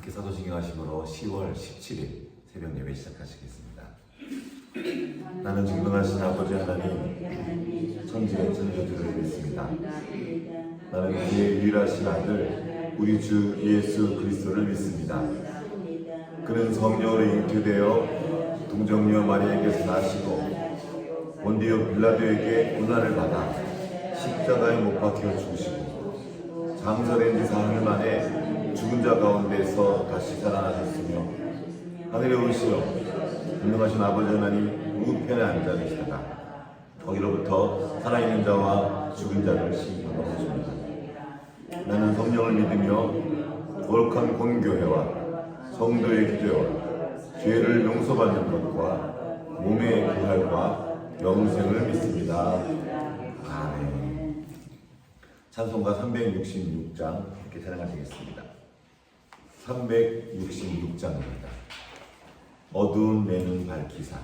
함께 사도신경 하심으로 10월 17일 새벽 예배 시작하시겠습니다. 나는 전능하신 아버지 하나님 천지의 창조주를 믿습니다. 나는 그의 유일하신 아들 우리 주 예수 그리스도를 믿습니다. 그는 성령으로 잉태되어 동정녀 마리아에게서 나시고 본디오 빌라도에게 고난을 받아 십자가에 못 박혀 죽으시고 장사된 지 사흘 만에 죽은 자 가운데서 다시 살아나셨으며 하늘에 오시어 전능하신 아버지 하나님 우편에 앉아 계시다가 거기로부터 살아있는 자와 죽은 자를 심판하십니다. 나는 성령을 믿으며 거룩한 공교회와 성도의 기도와 죄를 용서받는 것과 몸의 부활과 영생을 믿습니다. 아멘. 찬송가 366장 이렇게 찬양하시겠습니다. 366장입니다. 어두운 내는 밝히사.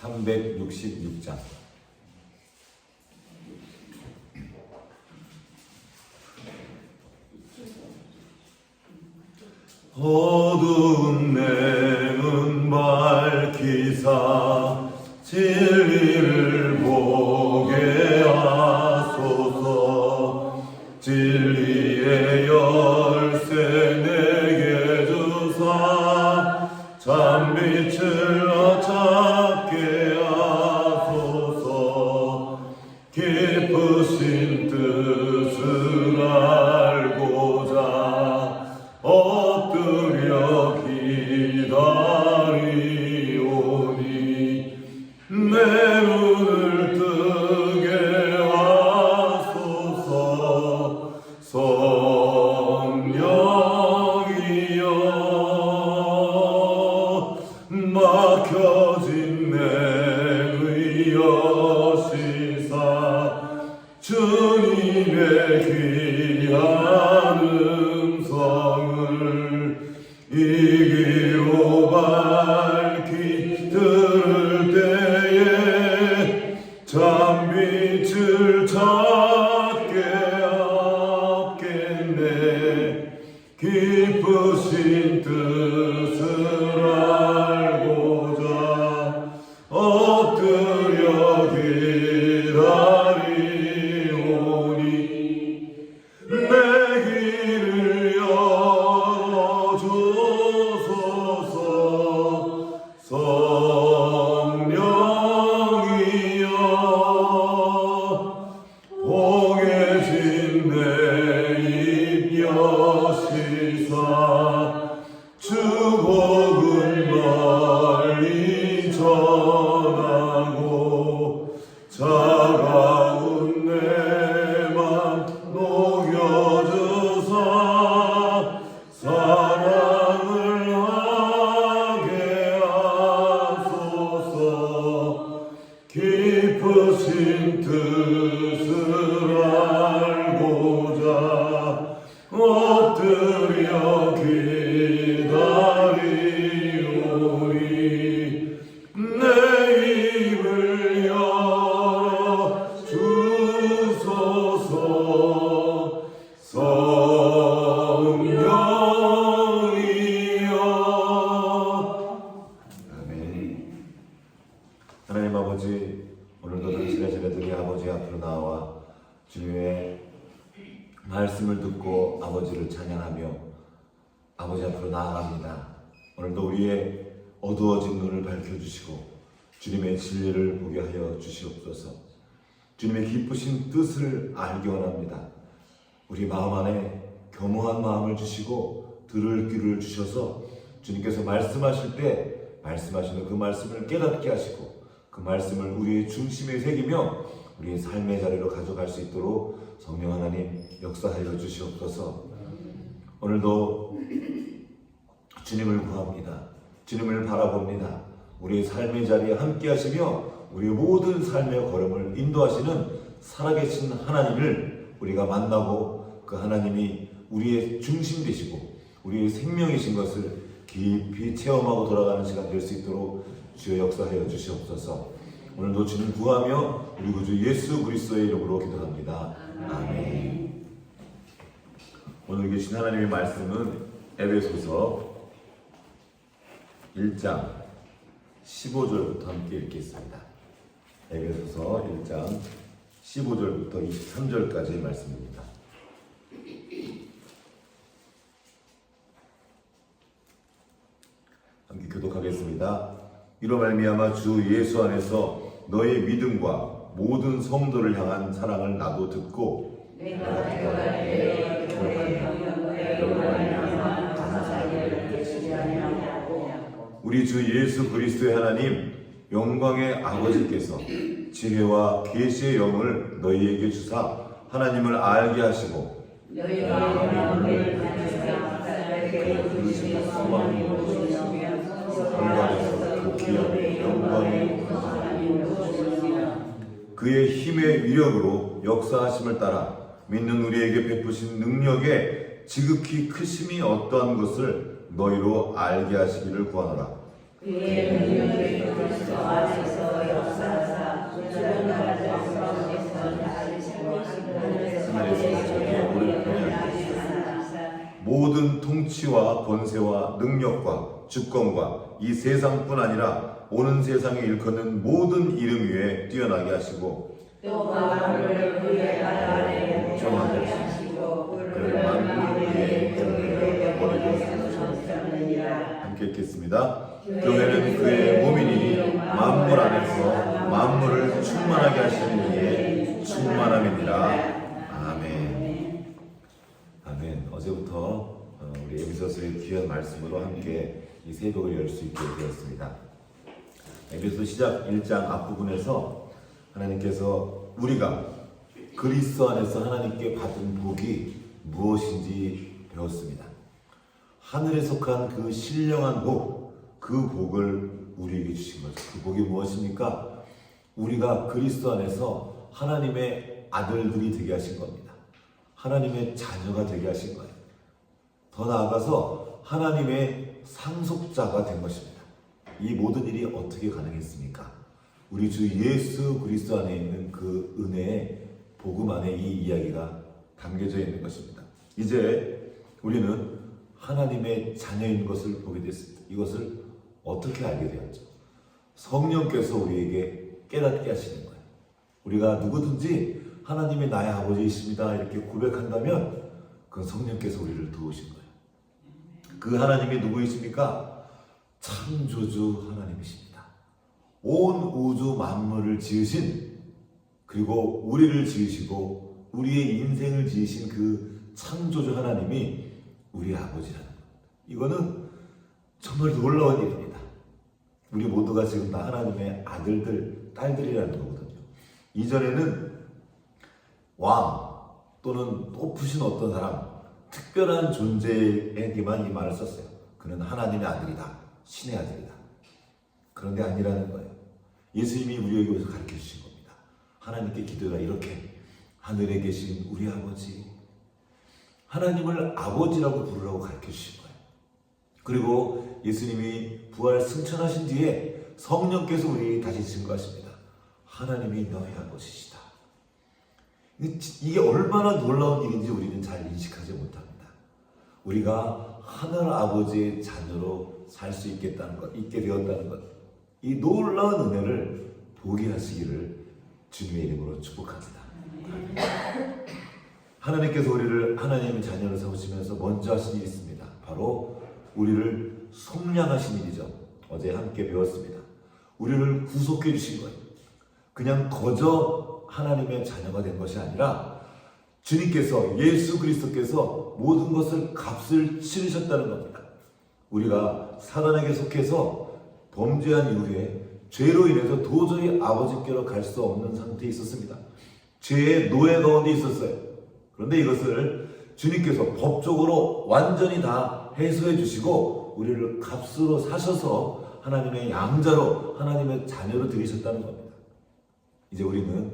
(366장) 어두운 내는 밝히사 진리를 보게 하소서. 진리의 열쇠 내게 주사 참빛을 찾게 하소서. 깊으신 뜻을 알고자 엎드려 기다리오니 내 눈을 뜨게 하소서. 성령이여 막혀진 내 의여시사 주님의 귀한 음성을 이기로 밝히 들을 때에 참빛을 찾게 하겠네. 깊으신 뜻을 알고자 엎드려 기다리오니 내 길을 열어주소서. 성령이여 봉해진 내 입 여시사 주 복음 널리 전하고 차가운 내 맘 녹여주사 사랑을 하게 하소서. 깊으신 뜻을 알고자 엎드려 기다리오니 내 입을 열어 주소서. 성령이여. 아멘. 하나님 아버지, 오늘도 당신의 자녀들이 아버지 앞으로 나와 주님의 말씀을 듣고 아버지를 찬양하며 아버지 앞으로 나아갑니다. 오늘도 우리의 어두워진 눈을 밝혀주시고 주님의 진리를 보게 하여 주시옵소서. 주님의 기쁘신 뜻을 알기 원합니다. 우리 마음 안에 겸허한 마음을 주시고 들을 귀를 주셔서 주님께서 말씀하실 때 말씀하시는 그 말씀을 깨닫게 하시고 그 말씀을 우리의 중심에 새기며 우리의 삶의 자리로 가져갈 수 있도록 성령 하나님 역사하여 주시옵소서. 오늘도 주님을 구합니다. 주님을 바라봅니다. 우리의 삶의 자리에 함께 하시며 우리의 모든 삶의 걸음을 인도하시는 살아계신 하나님을 우리가 만나고 그 하나님이 우리의 중심 되시고 우리의 생명이신 것을 깊이 체험하고 돌아가는 시간 될 수 있도록 주여 역사하여 주시옵소서. 오늘도 주님 구하며 우리 구주 예수 그리스도의 이름으로 기도합니다. 아멘. 오늘 계신 하나님의 말씀은 에베소서 1장 15절부터 함께 읽겠습니다. 에베소서 1장 15절부터 23절까지의 말씀입니다. 함께 교독하겠습니다. 이로 말미암아 주 예수 안에서 너의 믿음과 모든 성도를 향한 사랑을 나도 듣고 우리 주 예수 그리스도의 하나님 영광의 아버지께서 지혜와 계시의 영을 너희에게 주사 하나님을 알게 하시고 그의 힘의 위력으로 역사하심을 따라 믿는 우리에게 베푸신 능력의 지극히 크심이 어떠한 것을 너희로 알게 하시기를 구하노라. 그의 능력이 그리스도 안에서 역사하사 죽은 자들 가운데서 다리시고 하늘에서 저희의 오른편에 모든 통치와 권세와 능력과 주권과 이 세상뿐 아니라 오는 세상에 일컫는 모든 이름 위에 뛰어나게 하시고 또 만물을 그의 발 아래에 복종하게 하시고 그를 만물 위에 머리로 세우셨느니라. 함께 읽겠습니다. 교회는 그의 몸이니 만물 안에서 만물을 충만하게 하시는 이의 충만함이니라. 아멘. 아멘. 어제부터 우리 에베소서의 귀한 말씀으로 함께 이 새벽을 열 수 있게 되었습니다. 에베소 시작 1장 앞부분에서 하나님께서 우리가 그리스도 안에서 하나님께 받은 복이 무엇인지 배웠습니다. 하늘에 속한 그 신령한 복, 그 복을 우리에게 주신 거죠. 그 복이 무엇입니까? 우리가 그리스도 안에서 하나님의 아들들이 되게 하신 겁니다. 하나님의 자녀가 되게 하신 거예요. 더 나아가서 하나님의 상속자가 된 것입니다. 이 모든 일이 어떻게 가능했습니까? 우리 주 예수 그리스도 안에 있는 그 은혜의 복음 안에 이 이야기가 담겨져 있는 것입니다. 이제 우리는 하나님의 자녀인 것을 보게 됐습니다. 이것을 어떻게 알게 되었죠? 성령께서 우리에게 깨닫게 하시는 거예요. 우리가 누구든지 하나님이 나의 아버지이십니다 이렇게 고백한다면 그건 성령께서 우리를 도우신 거예요. 그 하나님이 누구이십니까? 창조주 하나님이십니다. 온 우주 만물을 지으신, 그리고 우리를 지으시고 우리의 인생을 지으신 그 창조주 하나님이 우리의 아버지라는 겁니다. 이거는 정말 놀라운 일입니다. 우리 모두가 지금 다 하나님의 아들들, 딸들이라는 거거든요. 이전에는 왕 또는 높으신 어떤 사람, 특별한 존재에게만 이 말을 썼어요. 그는 하나님의 아들이다. 신의 아들이다. 그런데 아니라는 거예요. 예수님이 우리에게 여기서 가르쳐 주신 겁니다. 하나님께 기도해라. 이렇게 하늘에 계신 우리 아버지, 하나님을 아버지라고 부르라고 가르쳐 주신 거예요. 그리고 예수님이 부활 승천하신 뒤에 성령께서 우리 다시 증거하십니다. 하나님이 너희 아버지시다. 이게 얼마나 놀라운 일인지 우리는 잘 인식하지 못합니다. 우리가 하늘 아버지의 자녀로 살 수 있겠다는 것, 있게 되었다는 것, 이 놀라운 은혜를 보게 하시기를 주님의 이름으로 축복합니다. 하나님께서 우리를 하나님의 자녀로 삼으시면서 먼저 하신 일이 있습니다. 바로 우리를 속량하신 일이죠. 어제 함께 배웠습니다. 우리를 구속해 주신 거예요. 그냥 거저 하나님의 자녀가 된 것이 아니라 주님께서, 예수 그리스도께서 모든 것을 값을 치르셨다는 겁니다. 우리가 사단에게 속해서 범죄한 이후에 죄로 인해서 도저히 아버지께로 갈 수 없는 상태에 있었습니다. 죄의 노예 가운데 있었어요. 그런데 이것을 주님께서 법적으로 완전히 다 해소해 주시고 우리를 값으로 사셔서 하나님의 양자로, 하나님의 자녀로 들이셨다는 겁니다. 이제 우리는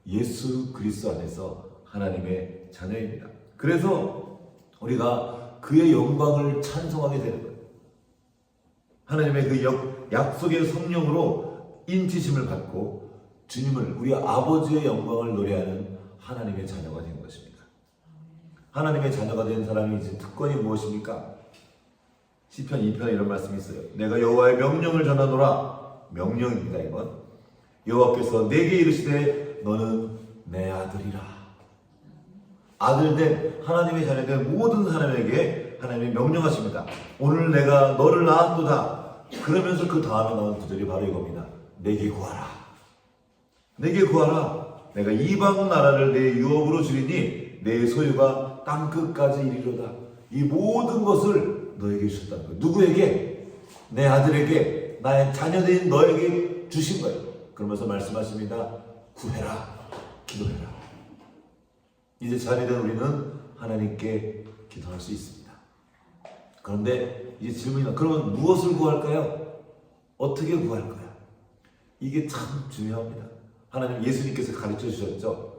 예수 그리스도 안에서 하나님의 자녀입니다. 그래서 우리가 그의 영광을 찬송하게 되는 거예요. 하나님의 그 약속의 성령으로 인치심을 받고 주님을, 우리 아버지의 영광을 노래하는 하나님의 자녀가 된 것입니다. 하나님의 자녀가 된 사람이 이제 특권이 무엇입니까? 시편 2편에 이런 말씀이 있어요. 내가 여호와의 명령을 전하노라. 명령입니다. 이건 여호와께서 내게 이르시되 너는 내 아들이라. 아들된 하나님의 자녀된 모든 사람에게 하나님이 명령하십니다. 오늘 내가 너를 낳았도다. 그러면서 그 다음에 나오는 구절이 바로 이겁니다. 내게 구하라. 내게 구하라. 내가 이방 나라를 내 유업으로 주리니 내 소유가 땅끝까지 이르리로다. 이 모든 것을 너에게 주셨다는 거예요. 누구에게? 내 아들에게, 나의 자녀된 너에게 주신 거예요. 그러면서 말씀하십니다. 구해라. 기도해라. 이제 자녀된 우리는 하나님께 기도할 수 있습니다. 그런데 이제 질문이 나. 그러면 무엇을 구할까요? 어떻게 구할까요? 이게 참 중요합니다. 하나님 예수님께서 가르쳐 주셨죠.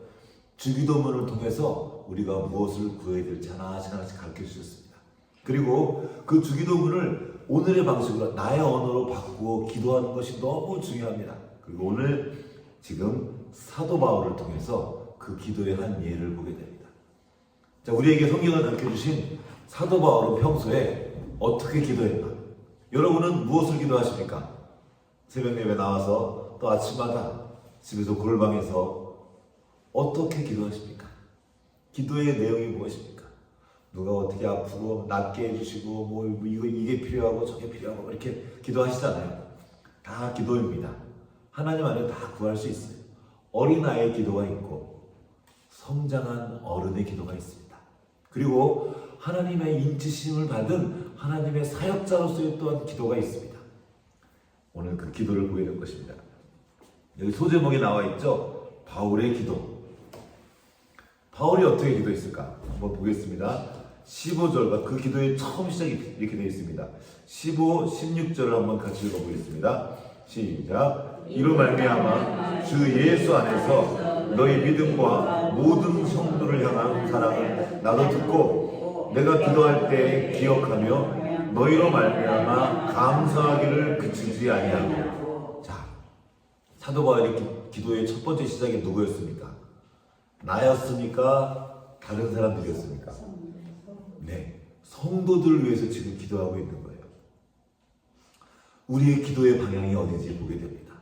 주기도문을 통해서 우리가 무엇을 구해야 될지 하나씩 가르쳐 주셨습니다. 그리고 그 주기도문을 오늘의 방식으로 나의 언어로 바꾸어 기도하는 것이 너무 중요합니다. 그리고 오늘 지금 사도 바울을 통해서 그 기도의 한 예를 보게 됩니다. 자, 우리에게 성경을 가르쳐 주신 사도 바울은 평소에 어떻게 기도했나? 여러분은 무엇을 기도하십니까? 새벽 예배 나와서 또 아침마다 집에서 골방에서 어떻게 기도하십니까? 기도의 내용이 무엇입니까? 누가 어떻게 아프고 낫게 해주시고 뭐 이게 필요하고 저게 필요하고 이렇게 기도하시잖아요. 다 기도입니다. 하나님 안에 다 구할 수 있어요. 어린아이의 기도가 있고 성장한 어른의 기도가 있습니다. 그리고 하나님의 인치심을 받은 하나님의 사역자로서의 또한 기도가 있습니다. 오늘 그 기도를 보게 될 것입니다. 여기 소제목에 나와 있죠. 바울의 기도. 바울이 어떻게 기도했을까? 한번 보겠습니다. 15절과 그 기도의 처음 시작이 이렇게 되어 있습니다. 15, 16절을 한번 같이 읽어보겠습니다. 시작. 이로 말미암아 주 예수 안에서 너희 믿음과 모든 성도를 향한 사랑을 나도 듣고 내가 기도할 때 기억하며 너희로 말미암아 감사하기를 그치지 아니하고. 자, 사도 바울의 기도의 첫 번째 시작이 누구였습니까? 나였습니까? 다른 사람들이었습니까? 네, 성도들을 위해서 지금 기도하고 있는 거예요. 우리의 기도의 방향이 어딘지 보게 됩니다.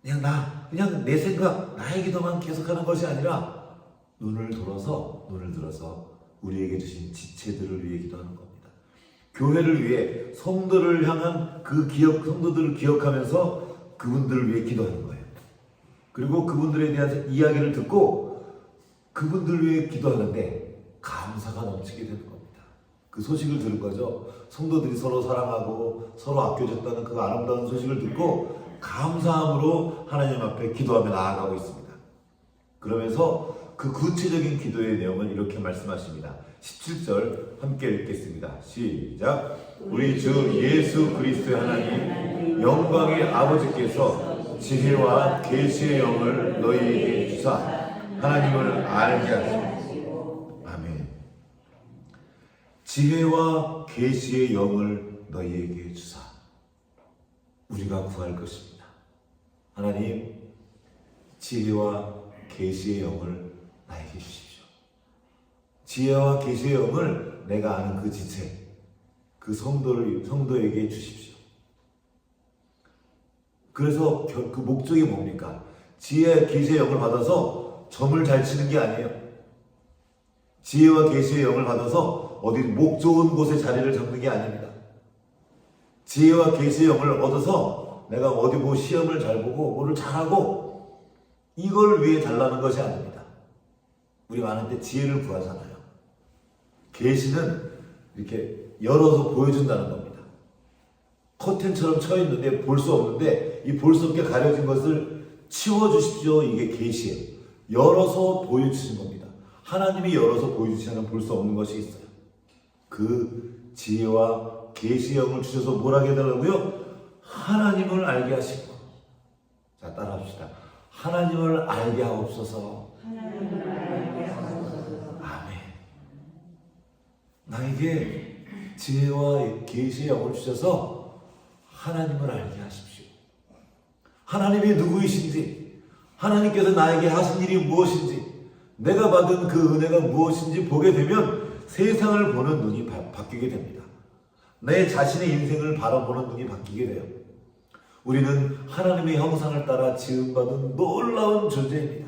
그냥 내 생각, 나의 기도만 계속하는 것이 아니라 눈을 들어서 우리에게 주신 지체들을 위해 기도하는 겁니다. 교회를 위해 성도를 향한 성도들을 기억하면서 그분들을 위해 기도하는 거예요. 그리고 그분들에 대한 이야기를 듣고 그분들을 위해 기도하는데 감사가 넘치게 되는 겁니다. 그 소식을 들은 거죠. 성도들이 서로 사랑하고 서로 아껴줬다는 그 아름다운 소식을 듣고 감사함으로 하나님 앞에 기도하며 나아가고 있습니다. 그러면서 그 구체적인 기도의 내용을 이렇게 말씀하십니다. 17절 함께 읽겠습니다. 시작. 우리 주 예수 그리스도의 하나님 영광의 아버지께서 지혜와 계시의 영을 너희에게 주사 하나님을 알게 하시고. 아멘. 지혜와 계시의 영을 너희에게 주사. 우리가 구할 것입니다. 하나님, 지혜와 계시의 영을 나에게 주십시오. 지혜와 계시의 영을 내가 아는 그 지체, 그 성도에게 주십시오. 그래서 그 목적이 뭡니까? 지혜와 계시의 영을 받아서 점을 잘 치는 게 아니에요. 지혜와 계시의 영을 받아서 어디 목 좋은 곳에 자리를 잡는 게 아닙니다. 지혜와 계시의 영을 얻어서 내가 어디 뭐 시험을 잘 보고 뭐를 잘하고 이걸 위해 달라는 것이 아닙니다. 우리 많은 때 지혜를 구하잖아요. 계시는 이렇게 열어서 보여준다는 겁니다. 커튼처럼 쳐 있는데 볼 수 없는데 이 볼 수 없게 가려진 것을 치워주십시오. 이게 계시예요. 열어서 보여주시는 겁니다. 하나님이 열어서 보여주시지 않으면 볼 수 없는 것이 있어요. 그 지혜와 계시의 영을 주셔서 뭘 하게 해달라고요? 하나님을 알게 하시고. 자, 따라합시다. 하나님을 알게 하옵소서. 하나님을 알게 하옵소서. 아멘. 나에게 지혜와 계시의 영을 주셔서 하나님을 알게 하십시오. 하나님이 누구이신지, 하나님께서 나에게 하신 일이 무엇인지, 내가 받은 그 은혜가 무엇인지 보게 되면 세상을 보는 눈이 바뀌게 됩니다. 내 자신의 인생을 바라보는 눈이 바뀌게 돼요. 우리는 하나님의 형상을 따라 지음받은 놀라운 존재입니다.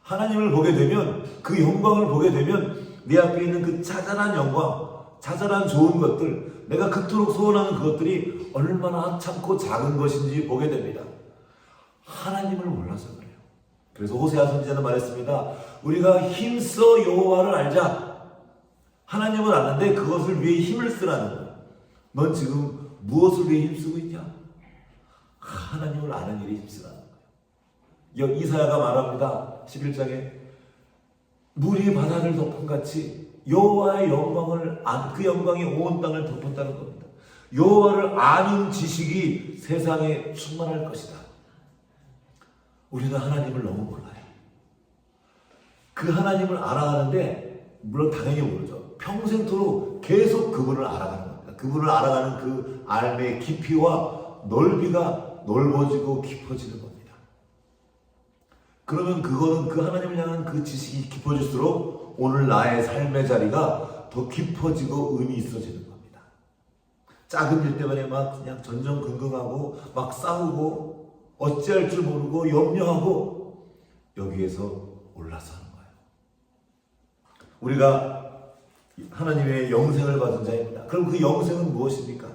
하나님을 보게 되면, 그 영광을 보게 되면 내 앞에 있는 그 자잘한 영광, 자잘한 좋은 것들, 내가 그토록 소원하는 그것들이 얼마나 참고 작은 것인지 보게 됩니다. 하나님을 몰라서 그래요. 그래서 호세아 선지자는 말했습니다. 우리가 힘써 여호와를 알자. 하나님을 아는데 그것을 위해 힘을 쓰라는 거예요. 넌 지금 무엇을 위해 힘쓰고 있냐? 하나님을 아는 일에 힘쓰라는 거예요. 이사야가 말합니다. 11장에 물이 바다를 덮은 같이 여호와의 영광을 그 영광이 온 땅을 덮었다는 겁니다. 여호와를 아는 지식이 세상에 충만할 것이다. 우리는 하나님을 너무 몰라요. 그 하나님을 알아가는데 물론 당연히 모르죠. 평생토록 계속 그분을 알아가는 겁니다. 그분을 알아가는 그 알의 깊이와 넓이가 넓어지고 깊어지는 겁니다. 그러면 그거는 그 하나님을 향한 그 지식이 깊어질수록 오늘 나의 삶의 자리가 더 깊어지고 의미 있어지는 겁니다. 작은 일 때문에 막 그냥 전전긍긍하고 막 싸우고 어찌할 줄 모르고 염려하고 여기에서 올라서는 거예요. 우리가 하나님의 영생을 받은 자입니다. 그럼 그 영생은 무엇입니까?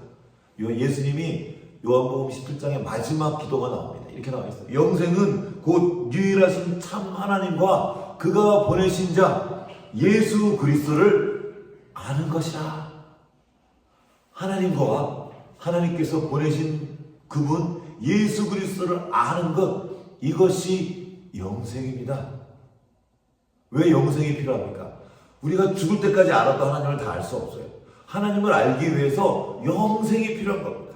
예수님이 요한복음 17장의 마지막 기도가 나옵니다. 이렇게 나와 있어요. 영생은 곧 유일하신 참 하나님과 그가 보내신 자 예수 그리스도를 아는 것이라. 하나님과 하나님께서 보내신 그분 예수 그리스도를 아는 것, 이것이 영생입니다. 왜 영생이 필요합니까? 우리가 죽을 때까지 알아도 하나님을 다 알 수 없어요. 하나님을 알기 위해서 영생이 필요한 겁니다.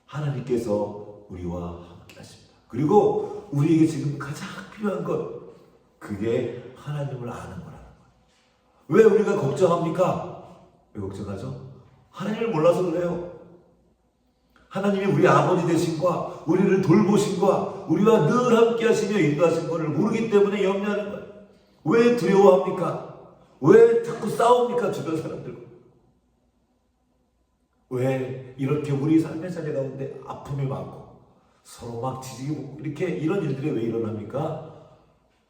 하나님께서 우리와 함께 하십니다. 그리고 우리에게 지금 가장 필요한 것, 그게 하나님을 아는 거라는 거예요. 왜 우리가 걱정합니까? 왜 걱정하죠? 하나님을 몰라서 그래요. 하나님이 우리 아버지 되신과 우리를 돌보신과 우리와 늘 함께 하시며 인도하신 것을 모르기 때문에 염려하는 거예요. 왜 두려워합니까? 왜 자꾸 싸웁니까? 주변 사람들과. 왜 이렇게 우리 삶의 자리 가운데 아픔이 많고 서로 막 지지고 이렇게 이런 일들이 왜 일어납니까?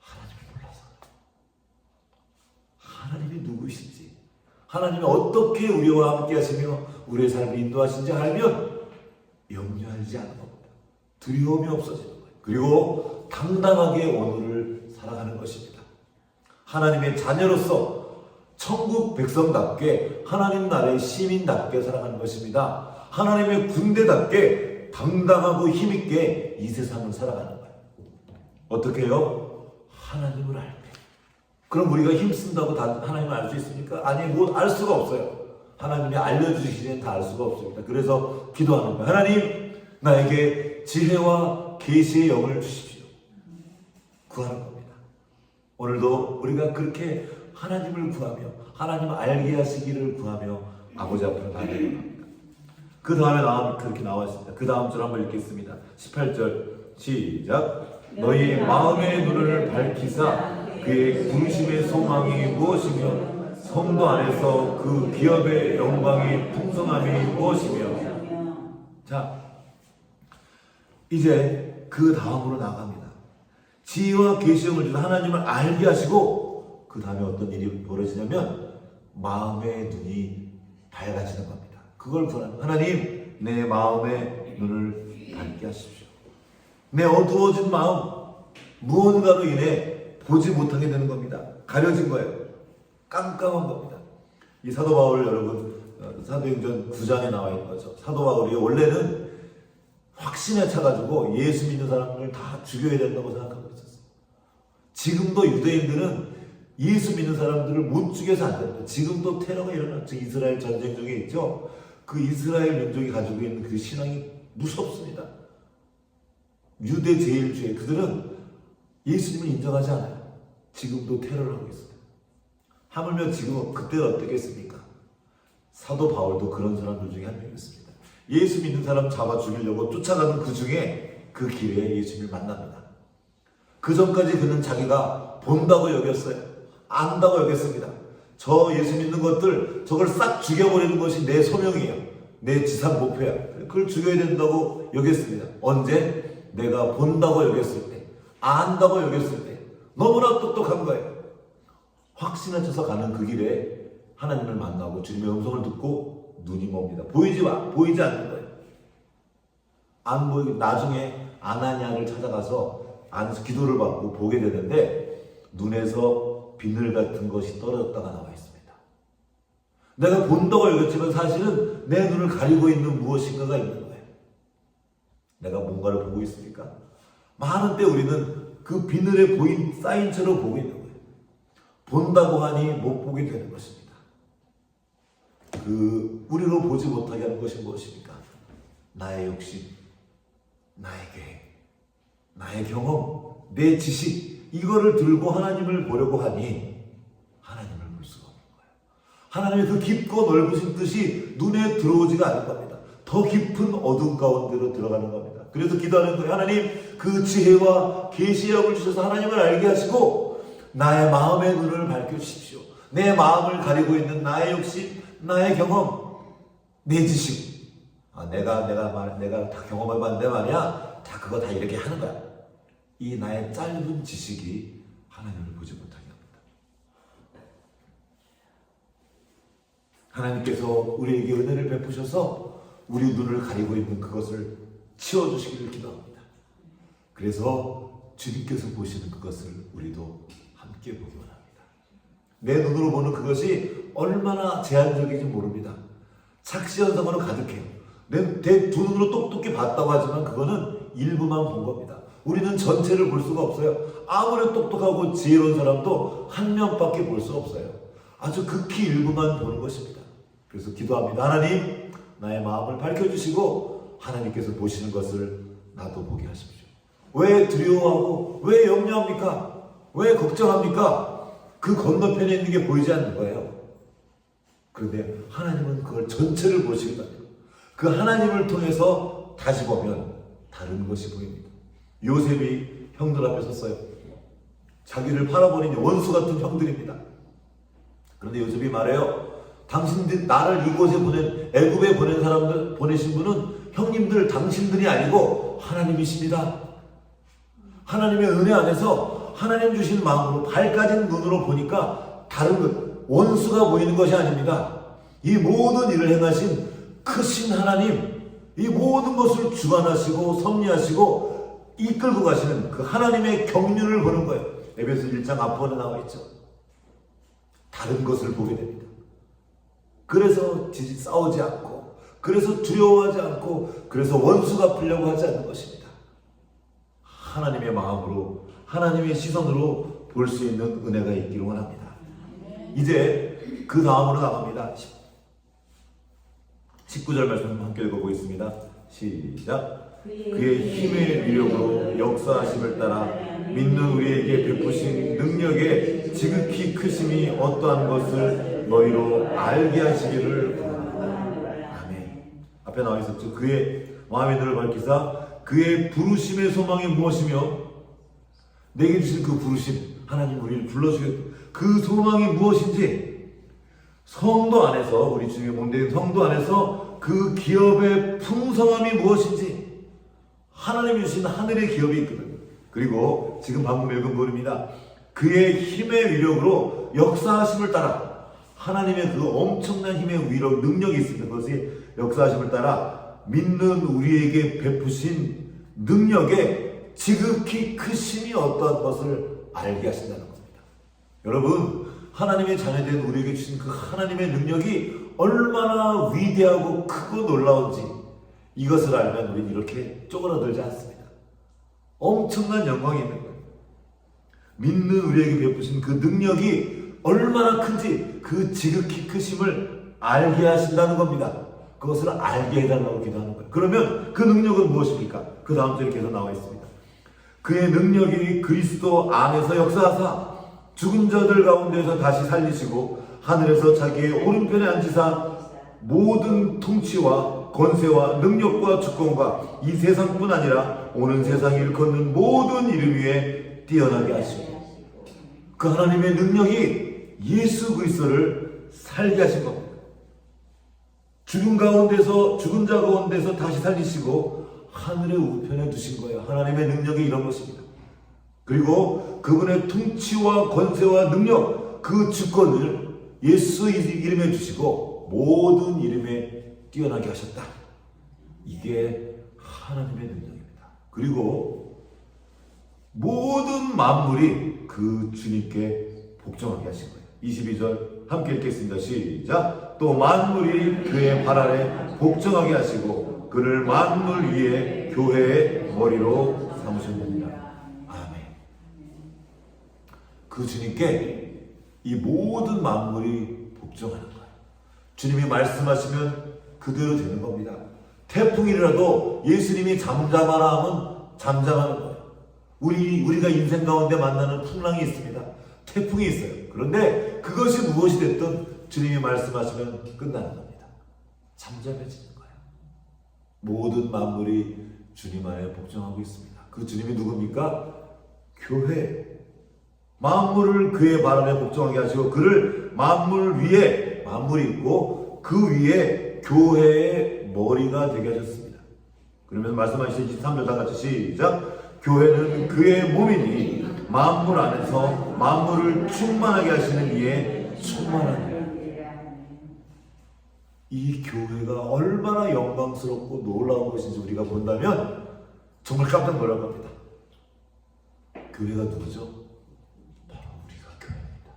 하나님을 몰라서. 하나님이 누구이신지, 하나님이 어떻게 우리와 함께 하시며 우리의 삶을 인도하신지 알면 염려하지 않는 겁니다. 두려움이 없어지는 거예요. 그리고 당당하게 오늘을 살아가는 것입니다. 하나님의 자녀로서 천국 백성답게 하나님 나라의 시민답게 살아가는 것입니다. 하나님의 군대답게 당당하고 힘있게 이 세상을 살아가는 거예요. 어떻게 해요? 하나님을 알 때. 그럼 우리가 힘쓴다고 다 하나님을 알 수 있습니까? 아니, 못 알 수가 없어요. 하나님이 알려주시기엔 다 알 수가 없습니다. 그래서 기도하는 거예요. 하나님, 나에게 지혜와 계시의 영을 주십시오. 구하는 겁니다. 오늘도 우리가 그렇게 하나님을 구하며 하나님을 알게 하시기를 구하며 아버지 앞으로 나아가는 겁니다. 그 다음에 그렇게 나와 있습니다. 그 다음 줄 한번 읽겠습니다. 18절 시작. 너희 마음의 눈을 밝히사 그의 중심의 소망이 무엇이며 성도 안에서 그 기업의 영광이 풍성함이 무엇이며. 자, 이제 그 다음으로 나갑니다. 지혜와 계시형을 주는 하나님을 알게 하시고 그 다음에 어떤 일이 벌어지냐면 마음의 눈이 밝아지는 겁니다. 그걸 구하는 거예요. 하나님, 내 마음의 눈을 밝게 하십시오. 내 어두워진 마음, 무언가로 인해 보지 못하게 되는 겁니다. 가려진 거예요. 깜깜한 겁니다. 이 사도 바울 여러분, 사도행전 9장에 나와 있는 거죠. 사도 바울이 원래는 확신에 차가지고 예수 믿는 사람들을 다 죽여야 된다고 생각하고 있었어요. 지금도 유대인들은 예수 믿는 사람들을 못 죽여서 안 됩니다. 지금도 테러가 일어났죠. 이스라엘 전쟁 중에 있죠. 그 이스라엘 민족이 가지고 있는 그 신앙이 무섭습니다. 유대 제일주의 그들은 예수님을 인정하지 않아요. 지금도 테러를 하고 있어요. 하물며 지금 그때는 어떻겠습니까? 사도 바울도 그런 사람들 중에 한 명이었습니다. 예수 믿는 사람 잡아 죽이려고 쫓아가는 그 중에 그 길에 예수님을 만납니다. 그 전까지 그는 자기가 본다고 여겼어요. 안다고 여겼습니다. 저 예수 믿는 것들, 저걸 싹 죽여버리는 것이 내 소명이에요. 내 지상 목표야. 그걸 죽여야 된다고 여겼습니다. 언제? 내가 본다고 여겼을 때, 안다고 여겼을 때. 너무나 똑똑한 거예요. 확신하셔서 가는 그 길에 하나님을 만나고 주님의 음성을 듣고 눈이 멉니다. 보이지 않는 거예요. 안 보이고 나중에 아나니아를 찾아가서 안에서 기도를 받고 보게 되는데 눈에서 비늘 같은 것이 떨어졌다가 나와 있습니다. 내가 본다고 여겼지만 사실은 내 눈을 가리고 있는 무엇인가가 있는 거예요. 내가 뭔가를 보고 있으니까 많은 때 우리는 그 비늘에 쌓인 채로 보고 있는 거예요. 본다고 하니 못 보게 되는 것입니다. 우리로 보지 못하게 하는 것이 무엇입니까? 나의 욕심, 나의 계획, 나의 경험, 내 지식, 이거를 들고 하나님을 보려고 하니 하나님을 볼 수가 없는 거예요. 하나님의 그 깊고 넓으신 뜻이 눈에 들어오지가 않을 겁니다. 더 깊은 어둠 가운데로 들어가는 겁니다. 그래서 기도하는 거예요. 하나님, 그 지혜와 계시의 영을 주셔서 하나님을 알게 하시고 나의 마음의 눈을 밝혀주십시오. 내 마음을 가리고 있는 나의 욕심, 나의 경험, 내 지식. 내가 다 경험해봤는데 말이야. 다 그거 다 이렇게 하는 거야. 이 나의 짧은 지식이 하나님을 보지 못하게 합니다. 하나님께서 우리에게 은혜를 베푸셔서 우리 눈을 가리고 있는 그것을 치워주시기를 기도합니다. 그래서 주님께서 보시는 그것을 우리도 함께 보기 원합니다. 내 눈으로 보는 그것이 얼마나 제한적인지 모릅니다. 착시현상으로 가득해요. 내 두 눈으로 똑똑히 봤다고 하지만 그거는 일부만 본 겁니다. 우리는 전체를 볼 수가 없어요. 아무리 똑똑하고 지혜로운 사람도 한 면밖에 볼 수 없어요. 아주 극히 일부만 보는 것입니다. 그래서 기도합니다. 하나님, 나의 마음을 밝혀주시고 하나님께서 보시는 것을 나도 보게 하십시오. 왜 두려워하고 왜 염려합니까? 왜 걱정합니까? 그 건너편에 있는 게 보이지 않는 거예요. 그런데 하나님은 그걸 전체를 보시거든요. 그 하나님을 통해서 다시 보면 다른 것이 보입니다. 요셉이 형들 앞에 섰어요. 자기를 팔아버린 원수 같은 형들입니다. 그런데 요셉이 말해요. 당신들 나를 이곳에 애굽에 보내신 분은 형님들 당신들이 아니고 하나님이십니다. 하나님의 은혜 안에서 하나님 주신 마음으로 밝아진 눈으로 보니까 다른 것, 원수가 보이는 것이 아닙니다. 이 모든 일을 행하신 크신 하나님, 이 모든 것을 주관하시고 섭리하시고 이끌고 가시는 그 하나님의 경륜을 보는 거예요. 에베소 1장 앞부분에 나와 있죠. 다른 것을 보게 됩니다. 그래서 싸우지 않고, 그래서 두려워하지 않고, 그래서 원수가 풀려고 하지 않는 것입니다. 하나님의 마음으로, 하나님의 시선으로 볼 수 있는 은혜가 있기를 원합니다. 이제 그 다음으로 나갑니다. 19절 말씀 함께 읽어보겠습니다. 시작. 그의 힘의 위력으로 역사하심을 따라 믿는 우리에게 베푸신 능력의 지극히 크심이 어떠한 것을 너희로 알게 하시기를 바랍니다. 아멘. 앞에 나와 있었죠. 그의 마음의 눈을 밝히사 그의 부르심의 소망이 무엇이며 내게 주신 그 부르심, 하나님 우리를 불러주겠다. 그 소망이 무엇인지 성도 안에서, 우리 중에 몸된 성도 안에서 그 기업의 풍성함이 무엇인지 하나님이 주신 하늘의 기업이 있거든요. 그리고 지금 방금 읽은 부분입니다. 그의 힘의 위력으로 역사하심을 따라, 하나님의 그 엄청난 힘의 위력, 능력이 있습니다. 그것이 역사하심을 따라 믿는 우리에게 베푸신 능력의 지극히 크심이 어떠한 것을 알게 하신다는 겁니다. 여러분, 하나님의 자녀된 우리에게 주신 그 하나님의 능력이 얼마나 위대하고 크고 놀라운지 이것을 알면 우리는 이렇게 쪼그라들지 않습니다. 엄청난 영광이 있는 거예요. 믿는 우리에게 베푸신 그 능력이 얼마나 큰지 그 지극히 크심을 알게 하신다는 겁니다. 그것을 알게 해달라고 기도하는 거예요. 그러면 그 능력은 무엇입니까? 그 다음 절에 계속 나와 있습니다. 그의 능력이 그리스도 안에서 역사하사 죽은 자들 가운데서 다시 살리시고 하늘에서 자기의 오른편에 앉으사 모든 통치와 권세와 능력과 주권과 이 세상뿐 아니라 오는 세상 일컫는 모든 이름 위에 뛰어나게 하시고 그 하나님의 능력이 예수 그리스도를 살게 하신 겁니다. 죽은 자 가운데서 다시 살리시고 하늘의 우편에 두신 거예요. 하나님의 능력이 이런 것입니다. 그리고 그분의 통치와 권세와 능력, 그 주권을 예수 이름에 주시고 모든 이름에 뛰어나게 하셨다. 이게 하나님의 능력입니다. 그리고 모든 만물이 그 주님께 복종하게 하신 거예요. 22절 함께 읽겠습니다. 시작. 또 만물이 그의 발 아래 복종하게 하시고 그를 만물 위에 교회의 머리로 삼으셨느니라. 아멘. 그 주님께 이 모든 만물이 복종하는 거예요. 주님이 말씀하시면 그대로 되는 겁니다. 태풍이라도 예수님이 잠잠하라 하면 잠잠하는 거예요. 우리가 인생 가운데 만나는 풍랑이 있습니다. 태풍이 있어요. 그런데 그것이 무엇이 됐든 주님이 말씀하시면 끝나는 겁니다. 잠잠해지는 거예요. 모든 만물이 주님 안에 복종하고 있습니다. 그 주님이 누굽니까? 교회. 만물을 그의 발 아래 복종하게 하시고 그를 만물 위에, 만물이 있고 그 위에 교회의 머리가 되게 하셨습니다. 그러면서 말씀하시죠. 23절 다 같이 시작. 교회는 그의 몸이니 만물 안에서 만물을 충만하게 하시는 이에 충만하니라. 이 교회가 얼마나 영광스럽고 놀라운 것인지 우리가 본다면 정말 깜짝 놀랄 겁니다. 교회가 누구죠? 바로 우리가 교회입니다.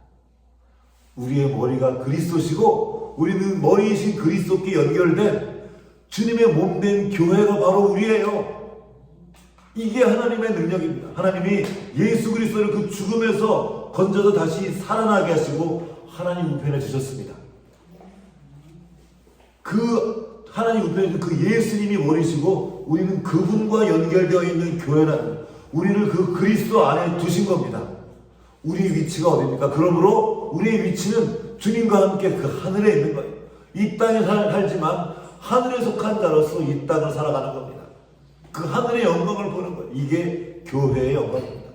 우리의 머리가 그리스도시고 우리는 머리이신 그리스도께 연결된 주님의 몸된 교회가 바로 우리예요. 이게 하나님의 능력입니다. 하나님이 예수 그리스도를 그 죽음에서 건져서 다시 살아나게 하시고 하나님 우편에 주셨습니다. 그 하나님 우편에 그 예수님이 머리시고 우리는 그분과 연결되어 있는 교회라는, 우리를 그 그리스도 안에 두신 겁니다. 우리의 위치가 어디입니까? 그러므로 우리의 위치는 주님과 함께 그 하늘에 있는 거예요. 이 땅에 살지만 하늘에 속한 자로서 이 땅을 살아가는 겁니다. 그 하늘의 영광을 보는 거예요. 이게 교회의 영광입니다.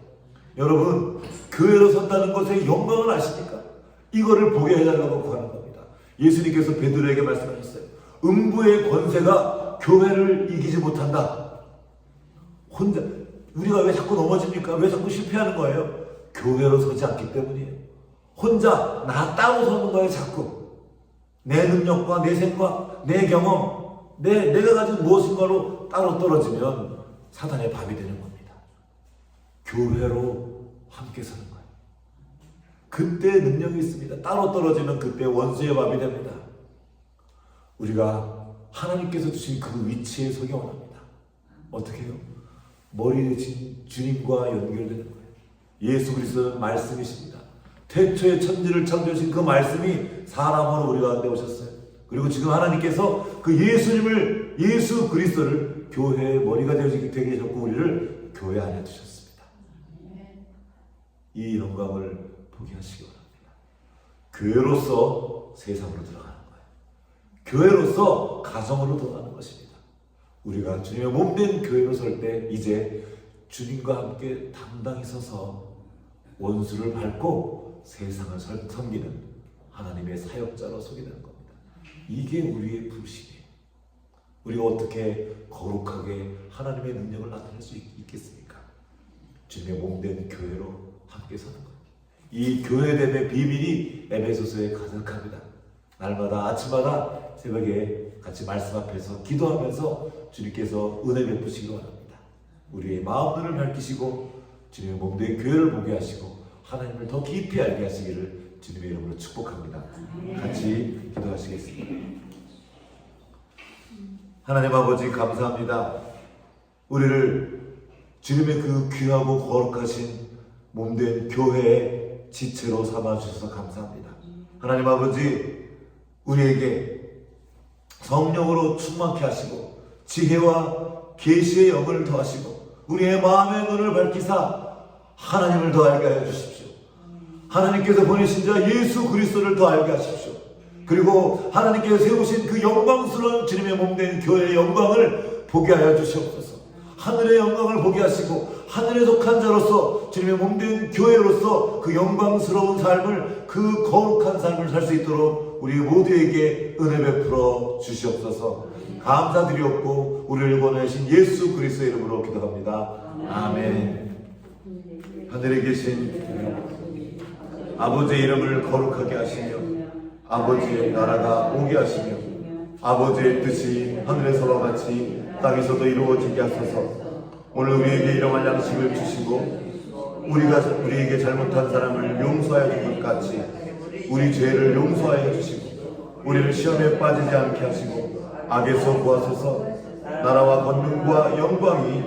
여러분, 교회로 선다는 것의 영광을 아십니까? 이거를 보게 해달라고 구하는 겁니다. 예수님께서 베드로에게 말씀하셨어요. 음부의 권세가 교회를 이기지 못한다. 혼자, 우리가 왜 자꾸 넘어집니까? 왜 자꾸 실패하는 거예요? 교회로 서지 않기 때문이에요. 혼자 나 따로 서는 거예요. 자꾸 내 능력과 내 생각, 내 경험, 내가 가진 무엇인가로 따로 떨어지면 사단의 밥이 되는 겁니다. 교회로 함께 서는 거예요. 그때 능력이 있습니다. 따로 떨어지면 그때 원수의 밥이 됩니다. 우리가 하나님께서 주신 그 위치에 서기 원합니다. 어떻게 해요? 머리 대신 주님과 연결되는 거예요. 예수 그리스도는 말씀이십니다. 태초에 천지를 창조하신 그 말씀이 사람으로 우리 가운데 오셨어요. 그리고 지금 하나님께서 그 예수 그리스도를 교회의 머리가 되게 하셨고 우리를 교회 안에 두셨습니다. 이 영광을 보게 하시기 바랍니다. 교회로서 세상으로 들어가는 거예요. 교회로서 가정으로 들어가는 것입니다. 우리가 주님의 몸된 교회로 설 때 이제 주님과 함께 당당히 서서 원수를 밟고 세상을 섬기는 하나님의 사역자로 서게 되는 겁니다. 이게 우리의 부르심이에요. 우리가 어떻게 거룩하게 하나님의 능력을 나타낼 수 있겠습니까? 주님의 몸된 교회로 함께 서는 거예요. 이 교회됨의 비밀이 에베소서에 가득합니다. 날마다 아침마다 새벽에 같이 말씀 앞에서 기도하면서 주님께서 은혜 베푸시기 원합니다. 우리의 마음들을 밝히시고 주님의 몸된 교회를 보게 하시고 하나님을 더 깊이 알게 하시기를 주님의 이름으로 축복합니다. 같이 기도하시겠습니다. 하나님 아버지 감사합니다. 우리를 주님의 그 귀하고 거룩하신 몸된 교회의 지체로 삼아주셔서 감사합니다. 하나님 아버지, 우리에게 성령으로 충만케 하시고 지혜와 계시의 영을 더하시고 우리의 마음의 눈을 밝히사 하나님을 더 알게 하여 주십시오. 하나님께서 보내신 자 예수 그리스도를 더 알게 하십시오. 그리고 하나님께서 세우신 그 영광스러운 주님의 몸된 교회의 영광을 보게 하여 주시옵소서. 하늘의 영광을 보게 하시고 하늘에 속한 자로서 주님의 몸된 교회로서 그 영광스러운 삶을, 그 거룩한 삶을 살 수 있도록 우리 모두에게 은혜 베풀어 주시옵소서. 감사드리옵고 우리를 구원하신 예수 그리스도의 이름으로 기도합니다. 아멘. 하늘에 계신 아버지의 이름을 거룩하게 하시며 아버지의 나라가 오게 하시며 아버지의 뜻이 하늘에서와 같이 땅에서도 이루어지게 하소서. 오늘 우리에게 일용할 양식을 주시고 우리에게 잘못한 사람을 용서하여 준 것 같이 우리 죄를 용서하여 주시고 우리를 시험에 빠지지 않게 하시고 악에서 구하소서. 나라와 권능과 영광이